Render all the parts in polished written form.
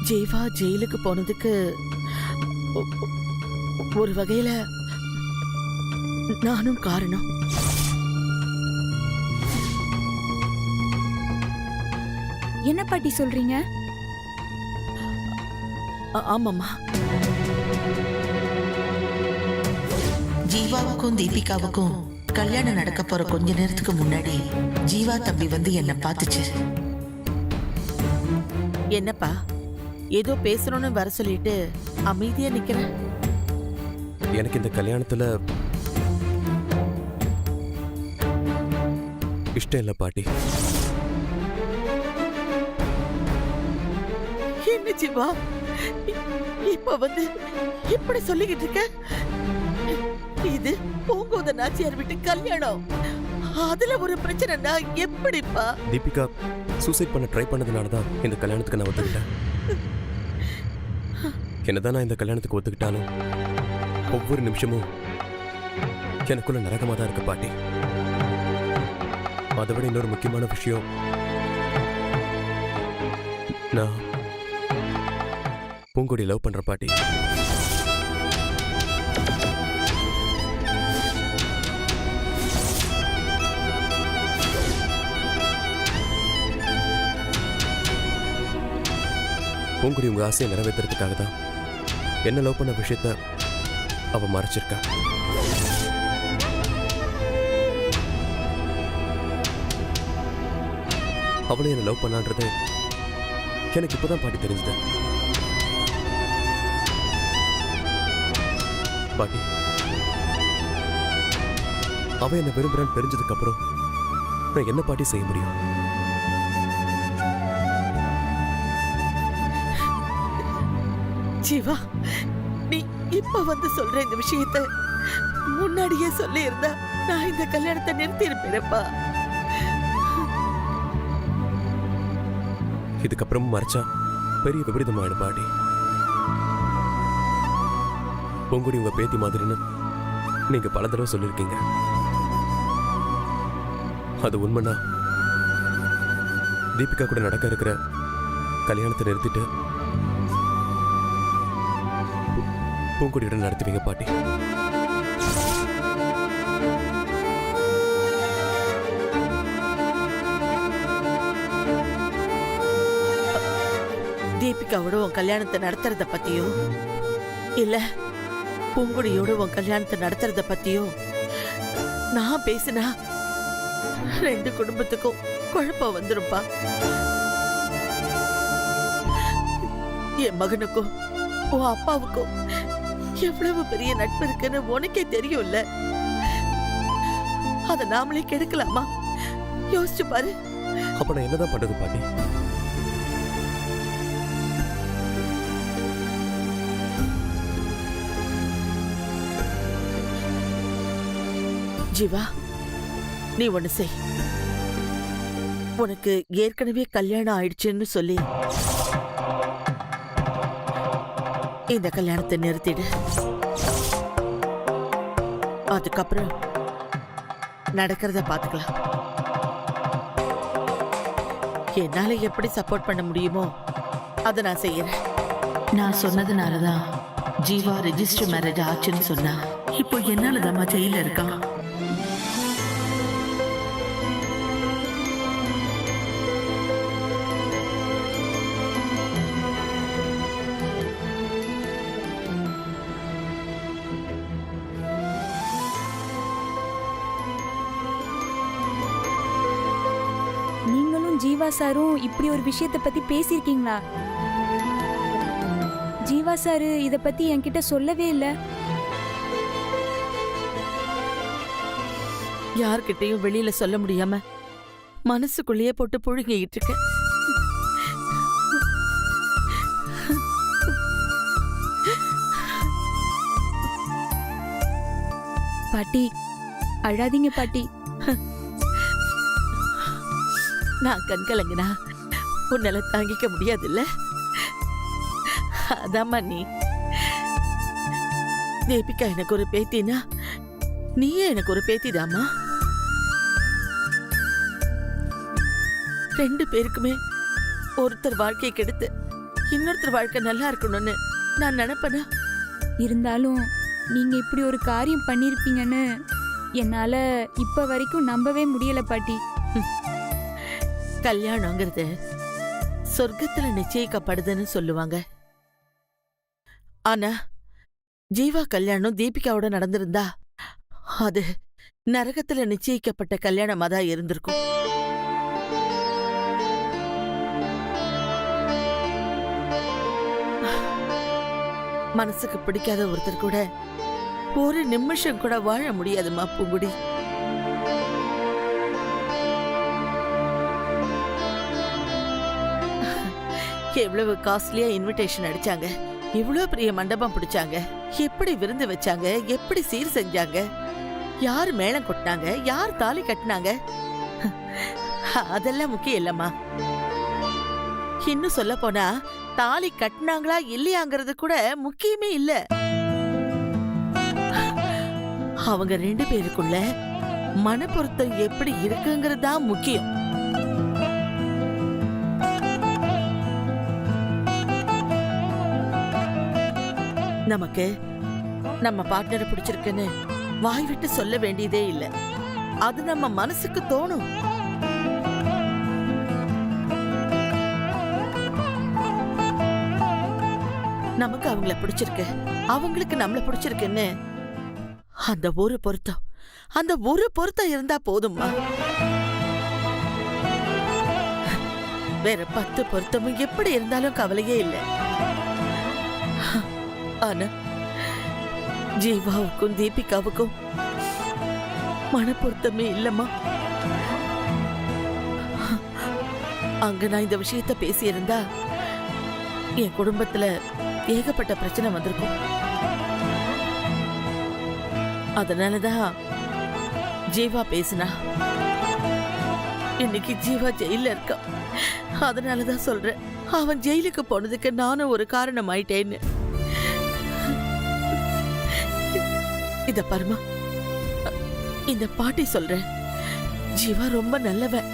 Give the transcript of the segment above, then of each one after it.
ஜீவா ஜெயிலுக்கு போனதுக்கு ஒரு வகையில நானும் காரணம். என்ன பாட்டி சொல்றீங்க? ஆமாம்மா. ஜீவாவுக்கும் தீபிகாவுக்கும் கல்யாணம் நடக்க போற கொஞ்ச நேரத்துக்கு முன்னாடி ஜீவா தம்பி வந்து என்ன பார்த்துச்சு. என்னப்பா ஏதோ பேசணும்னு வர சொல்லிட்டு அமைதியா நிக்கிறேன். எனக்கு இந்த கல்யாணத்துல இஷ்டம் இல்ல பாட்டி. என்ன ஜீவா இப்ப வந்து இப்படி சொல்லிக்கிட்டு இருக்க? இது பூங்கோத நாச்சியார் வீட்டு கல்யாணம், அதுல ஒரு பிரச்சனைனா எப்படிப்பா? தீபிகா சூசைட் பண்ண ட்ரை பண்ணதுனாலதான் இந்த கல்யாணத்துக்கு நான் ஒத்துக்கிட்டேன். என்னதான் நான் இந்த கல்யாணத்துக்கு ஒத்துக்கிட்டாலும் ஒவ்வொரு நிமிஷமும் எனக்குள்ள நரகமா தான் இருக்கு பாட்டி. அதை விட இன்னொரு முக்கியமான விஷயம், நான் பூங்கொடி லவ் பண்ற பாட்டி. பூங்குடி உங்க ஆசையை நிறைவேற்றுறதுக்காக தான் என்ன லவ் பண்ண விஷயத்த அவ மறைச்சிருக்கா. அவளை என்ன லவ் பண்ணான்றது எனக்கு இப்பதான் பாட்டி தெரிஞ்சது. பாட்டி, அவ என்ன விரும்புறான்னு தெரிஞ்சதுக்கு அப்புறம் நான் என்ன பாட்டி செய்ய முடியும்? ஜீவா, நீ இப்ப வந்து சொல்ற இந்த விஷயத்த முன்னாடியே சொல்லி இருந்தா நான் இந்த கல்யாணத்தை நிறுத்தி இருப்பேன்ப்பா. இதுக்கப்புறமும் மறைச்சா பெரிய விபரீதமாயிடும் பாட்டி. பொங்குடி உங்க பேத்தி மாதிரின்னு நீங்க பல தடவை சொல்லியிருக்கீங்க. அது உண்மைன்னா தீபிகா கூட நடக்க இருக்கிற கல்யாணத்தை நிறுத்திட்டு பூங்குடியுடன் நடத்துவீங்க பாட்டி. தீபிகாவோட உன் கல்யாணத்தை நடத்துறத பத்தியோ இல்ல பூங்குடியோட உன் கல்யாணத்தை நடத்துறத பத்தியோ நான் பேசினா ரெண்டு குடும்பத்துக்கும் குழப்பம் வந்துருப்பா. என் மகனுக்கும் உன் அப்பாவுக்கும் எவ்வளவு பெரிய நட்பு இருக்குன்னு உனக்கே தெரியும்ல. அத நாமளே கெடுக்கலாமா? யோசிச்சு பாரு. அப்ப நான் என்னதான் பண்றது பாட்டி? ஜீவா, நீ ஒண்ணு செய். உனக்கு ஏற்கனவே கல்யாணம் ஆயிடுச்சுன்னு சொல்லி இந்த கல்யாணத்தை நிறுத்திடு. அதுக்கப்புறம் நடக்கிறத பாத்துக்கலாம். என்னால எப்படி சப்போர்ட் பண்ண முடியுமோ அதை நான் செய்யறேன். நான் சொன்னதுனாலதான் ஜீவா ரெஜிஸ்டர் மேரேஜ் ஆச்சுன்னு சொன்னா. இப்போ என்னாலதாம்மா ஜெயில இருக்கான். ஜீவா சாரும் இப்படி ஒரு விஷயத்தை பத்தி பேசியிருக்கீங்களா? ஜீவா சாரு இத பத்தி என்கிட்ட சொல்லவே இல்ல. யார்கிட்டயும் வெளியில சொல்ல முடியாம மனசுக்குள்ளேயே போட்டு புழுங்கிட்டு இருக்கேன். பாட்டி, அழாதீங்க பாட்டி. நான் கண்கலங்கினா உன்னால தாங்கிக்க முடியாதுல்ல. அதாம்மா நீ தீபிகா எனக்கு ஒரு பேத்தினா நீயே எனக்கு ஒரு பேத்திதாமா. ரெண்டு பேருக்குமே ஒருத்தர் வாழ்க்கையை கெடுத்து இன்னொருத்தர் வாழ்க்கை நல்லா இருக்கணும்னு நான் நினைப்பேனா? இருந்தாலும் நீங்க இப்படி ஒரு காரியம் பண்ணிருப்பீங்கன்னு என்னால இப்ப வரைக்கும் நம்பவே முடியல பாட்டி. கல்யாணங்கிறது சொர்க்கத்துல நிச்சயிக்கப்படுதுன்னு சொல்லுவாங்க. ஆனா ஜீவா கல்யாணம் தீபிகாவோட நடந்திருந்தா அது நரகத்துல நிச்சயிக்கப்பட்ட கல்யாணமா தான் இருந்திருக்கும். மனசுக்கு பிடிக்காத ஒருத்தர் கூட ஒரு நிமிஷம் கூட வாழ முடியாதுமா பூங்குடி. எவ்வளவு காஸ்ட்லியா இன்விடேஷன் அடிச்சாங்க, இவ்வளவு பெரிய மண்டபம் பிடிச்சாங்க, எப்படி விருந்து வச்சாங்க, எப்படி சீர் செஞ்சாங்க, யார் மேளம் கொட்டினாங்க, யார் தாலி கட்டினாங்க, அதெல்லாம் முக்கியம் இல்லம்மா. இன்னும் சொல்ல போனா தாலி கட்டினாங்களா இல்லையாங்கிறது கூட முக்கியமே இல்ல. அவங்க 2 பேருக்குள்ள மனப்பொருத்தம் எப்படி இருக்குங்கிறது தான் முக்கியம். நமக்கு நம்ம பார்ட்னரை பிடிச்சிருக்குன்னு வாய் விட்டு சொல்ல வேண்டியதே இல்ல. அது நம்ம மனசுக்கு தோணும். நமக்கு அவங்கள பிடிச்சிருக்கு, அவங்களுக்கு நம்மள பிடிச்சிருக்குன்னு அந்த ஒரு பொருத்தம் இருந்தா போதும்மா. வேற 10 பொருத்தமும் எப்படி இருந்தாலும் கவலையே இல்லை. ஆனா ஜீவாவுக்கும் தீபிகாவுக்கும் மனப்பொருத்தமே இல்லம்மா. அங்க நான் இந்த விஷயத்த பேசியிருந்தா என் குடும்பத்துல ஏகப்பட்ட பிரச்சனை வந்திருக்கும். அதனாலதான் ஜீவா பேசினா. இன்னைக்கு ஜீவா ஜெயில இருக்கான். அதனாலதான் சொல்றேன், அவன் ஜெயிலுக்கு போனதுக்கு நானும் ஒரு காரணம் ஆயிட்டேன்னு. இத பாருமா, இந்த பாட்டி சொல்றேன், ஜீவா ரொம்ப நல்லவன்.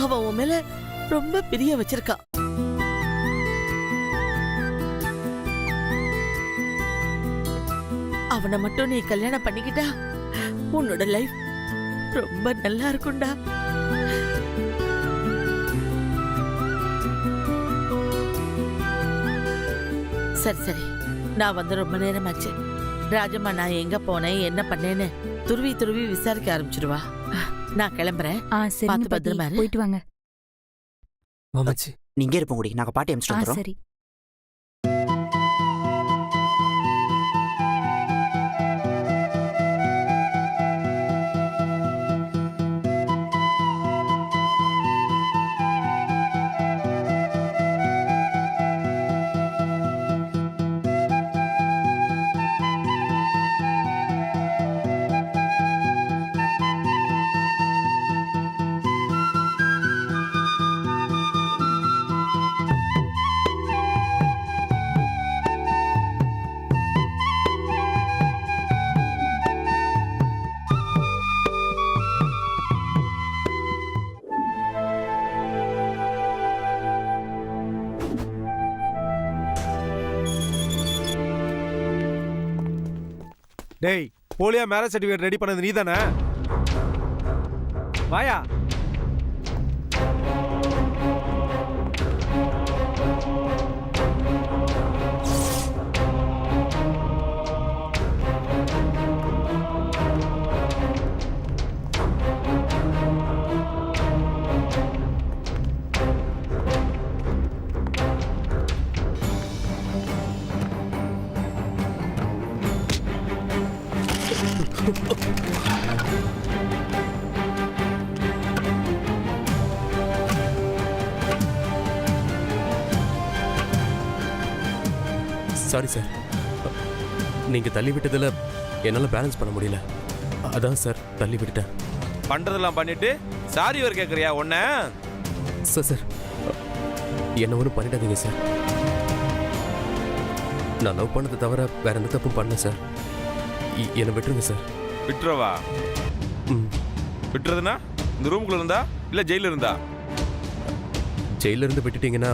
அவன் உன் மேல ரொம்ப பிரிய வச்சிருக்கான். அவனை மட்டும் நீ கல்யாணம் பண்ணிக்கிட்டா உன்னோட லைஃப் ரொம்ப நல்லா இருக்கும்டா. சரி சரி, நான் வந்து ரொம்ப நேரமாச்சு. ராஜம்மா நான் எங்க போனேன் என்ன பண்ணேன்னு துருவி விசாரிக்க ஆரம்பிச்சிருவா. நான் கிளம்புறேன். பார்த்து பத்திரமா இரு. போயிட்டு வாங்க. மாமாச்சி நீங்க இருப்போம் கூடி, நாங்க பாட்டி அமிச்சிட்டு வந்துடுறோம். சரி. டேய், போலியா மேரேஜ் சர்டிஃபிகேட் ரெடி பண்ணது நீதானே? வாயா. சாரி சார், நீங்க தள்ளி விட்டதுல என்னால பேலன்ஸ் பண்ண முடியல. அதான் சார் தள்ளி விட்டுட்டேன். பண்றதெல்லாம் பண்ணிட்டு சாரி வர கேக்குறியா உன்ன? சார் என்ன ஒன்றும் பண்ணிடாதீங்க சார். நான் லவ் பண்ணதை தவிர வேற எந்த தப்பும் பண்ணல சார். என்னை விட்டுருங்க சார். விட்டுறவா? விட்டுறதுன்னா இந்த ரூமுக்குள்ள இருந்தா இல்ல ஜெயில இருந்தா? ஜெயில இருந்து விட்டுட்டீங்கன்னா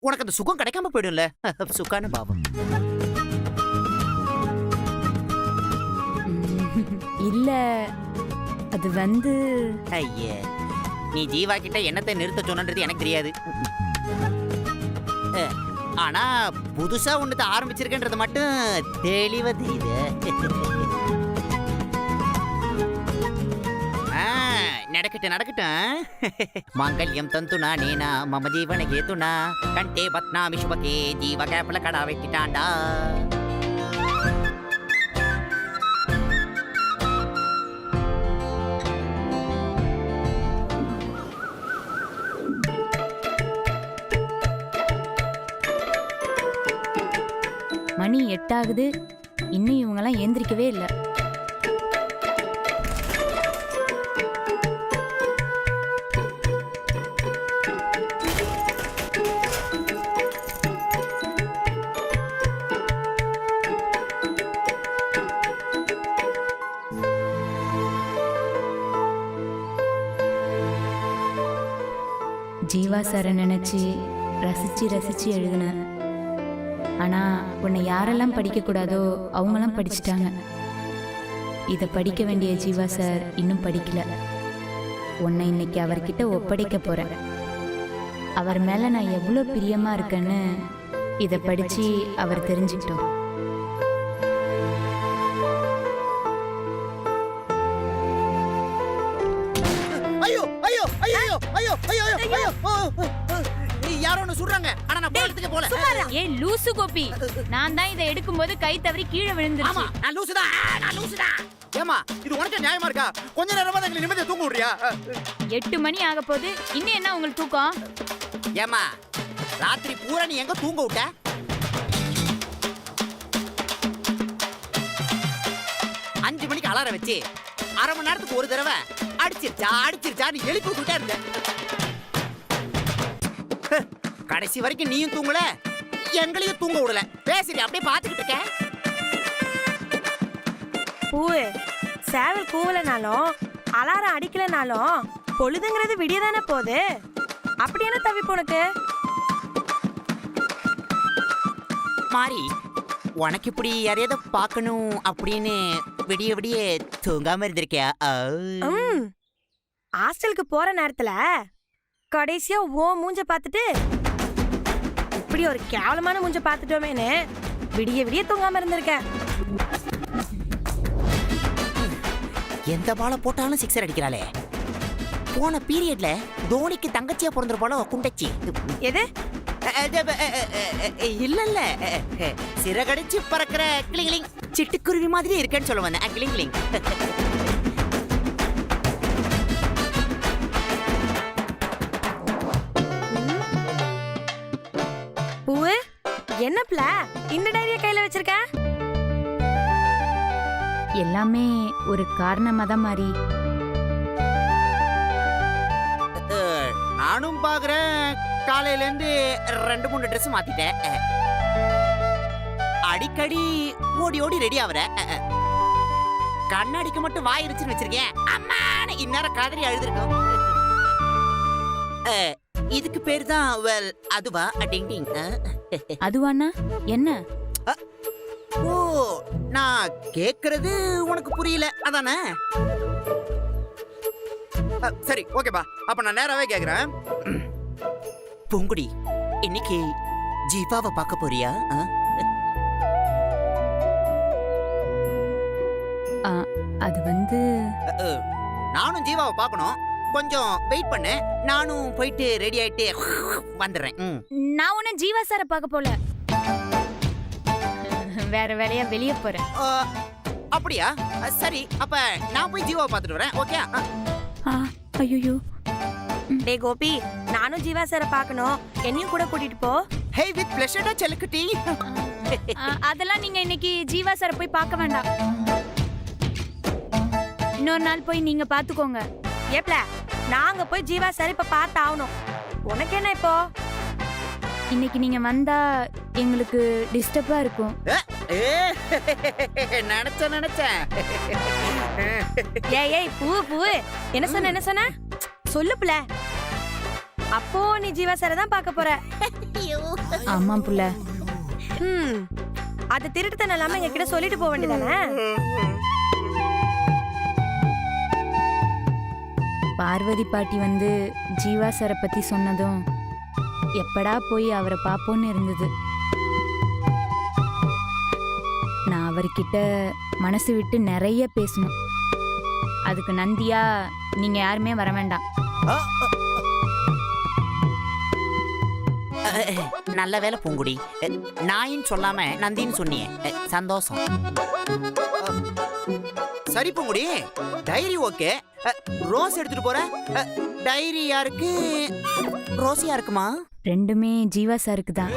உனக்கு அந்த சுகம் கிடைக்காம போயிடும்ல. சுகான பாவம். இல்ல அது வந்து ஐயே, நீ ஜீவா கிட்ட என்னத்தை நிறுத்த சொன்னது எனக்கு தெரியாது. ஆனா புதுசா ஒண்ணு ஆரம்பிச்சிருக்கன்றது மட்டும் தெளிவா தெரியுது. நடக்கட்டும் நடக்கட்டும். மாங்கல்யம் தந்துனா நேனா மம ஜீவன கேதுனா கண்டே பத்னாமி சுபகே ஜீவ கேப்பல கடா வெட்டிட்டாண்டா. மணி 8 ஆகுது, இன்னும் இவங்கெல்லாம் ஏந்திரிக்கவே இல்லை. ஜீவா சாரை நினைச்சு ரசிச்சு ரசிச்சு எழுதினேன். ஆனா உன்னை யாரெல்லாம் படிக்கக்கூடாதோ அவங்களாம் படிச்சுட்டாங்க. இதை படிக்க வேண்டிய ஜீவா சார் இன்னும் படிக்கல. உன்னை இன்னைக்கு அவர்கிட்ட ஒப்படைக்க போறேன். அவர் மேல நான் எவ்வளோ பிரியமா இருக்கேன்னு இதை படிச்சு அவர் தெரிஞ்சுக்கிட்டோம். ஐயோ ஐயோ ஐயோ ஐயோ ஐயோ ஐயோ, யாரோ ஒன்னு சொல்றாங்க. ஆனா நான் போறதுக்கு போல. ஏ லூசு கோபி, நான் தான் இதை எடுக்கும்போது கை தவறி கீழே விழுந்துருச்சு. ஆமா நான் லூசுதான், நான் லூசுதான். ஏமா இது உனக்கு நியாயமா இருக்கா? கொஞ்ச நேரமா எங்களை நிம்மதியா தூங்க விடுறியா? 8 மணி ஆக போகுது, இன்னும் என்ன உங்களுக்கு தூக்கம்? ஏமா ராத்திரி பூரா நீ எங்க தூங்க விட்ட? அஞ்சு மணிக்கு அலாரம் வச்சு 1/2 மணி நேரத்துக்கு ஒரு தடவை அடிச்சிருச்சா நீ எழுப்பி விட்டுட்டே இருந்த. கடைசி வரைக்கும் நீயும் தூங்கல, எங்களையும் தூங்க விடல. பேசுறி அப்படியே பாத்துக்கிட்டு இருக்க. பூவு சேவல் கூவலனாலும் அலாரம் அடிக்கலனாலும் பொழுதுங்கிறது விடியதானே போகுது. அப்படி என்ன தவிப்பு உனக்கு? மாறி உனக்கு இப்படி யாரையாவது பார்க்கணும் அப்படின்னு விடிய விடிய தூங்காம இருந்திருக்கியா? ஹாஸ்டலுக்கு போற நேரத்துல கடைசியா ஓ மூஞ்ச பார்த்துட்டு இப்படி ஒரு கேவலமான மூஞ்ச பார்த்துட்டோமேன்னு விடிய விடிய தூங்காம இருந்திருக்கேன். எந்த பால போட்டாலும் சிக்ஸர் அடிக்கிறாளே. போன பீரியட்ல தோனிக்கு தங்கச்சியா பிறந்திருப்பாளோ குண்டச்சி. எது? இல்ல இல்ல, சிறகடிச்சு பறக்கிற கிளிங் சிட்டுக்குருவி மாதிரி இருக்கேன்னு சொல்ல வந்தேன். கிளிங் பூவு என்ன பிள இந்த டைரிய கையில வச்சிருக்க? எல்லாமே ஒரு காரணமா தான் மாறி. நானும் பாக்குறேன், காலையில இருந்து 2-3 ட்ரெஸ் மாத்திட்டேன். அடிக்கடி ஓடி ஓடி ரெடி ஆகுற. கண்ணாடிக்கு மட்டும் வாய் இருச்சுன்னு வச்சிருக்கேன். அம்மானு இந்நேரம் காதலி அழுதுருக்கும். இதுக்கு பேரு தான் வெல் அதுவா டிங் டிங். அதுவானா என்ன? ஓ நான் கேக்குறது உனக்கு புரியல அதானே? சரி ஓகேப்பா, அப்ப நான் நேராவே கேக்குறேன். பூங்குடி, இன்னைக்கு ஜீவாவை பார்க்க போறியா? அது வந்து நானும் ஜீவாவை பார்க்கணும். கொஞ்சம் வெயிட் பண்ணு, நானும் போயிட்டு ரெடி ஆயிட்டு வந்துடுறேன். நான் உன்ன ஜீவா சாரை பார்க்க போல, வேற வேலையா வெளியே போறேன். அப்படியா? சரி, அப்ப நான் போய் ஜீவாவை பார்த்துட்டு வரேன். ஓகே? ஐயோ டே கோபி, நானும் ஜீவா சாரை பார்க்கணும், என்னையும் கூட கூட்டிட்டு போ. ஹே வித் ப்ளஷர்டா செல்லக்குட்டி. அதெல்லாம் நீங்க இன்னைக்கு ஜீவா சாரை போய் பார்க்க வேண்டாம். இன்னொரு நாள் போய் நீங்க பாத்துக்கோங்க. ஏப்ல நாங்க போய் ஜீவா சார் இப்ப பார்த்து ஆகணும். உனக்கு என்ன இப்போ? இன்னைக்கு நீங்க வந்தா எங்களுக்கு டிஸ்டர்பா இருக்கும். நினைச்சேன். ஏய் பூ என்ன சொன்ன சொல்லு பிள்ள. அப்போ நீ ஜீவா சாரை தான் பார்க்க போற. ஆமா புள்ள. அது திருட்டுத்தனம் இல்லாம எங்க கிட்ட சொல்லிட்டு போக வேண்டியதானே? பார்வதி பாட்டி வந்து ஜீவா சாரை பத்தி சொன்னதும் எப்படா போய் அவரை பார்ப்போன்னு இருந்தது. நான் அவர்கிட்ட மனசு விட்டு நிறைய பேசணும். அதுக்கு நந்தியா நீங்க யாருமே வர வேண்டாம். நல்ல வேலை பூங்குடி, நாயின்னு சொல்லாம நந்தின்னு சொன்னியே, சந்தோஷம். சரி பூங்குடி, டைரி ஓகே, ரோஸ் எடுத்துட்டு போற. டைரி யாருக்கு? ரோஸ் யாருக்குமா? ரெண்டுமே ஜீவா சாருக்கு தான்.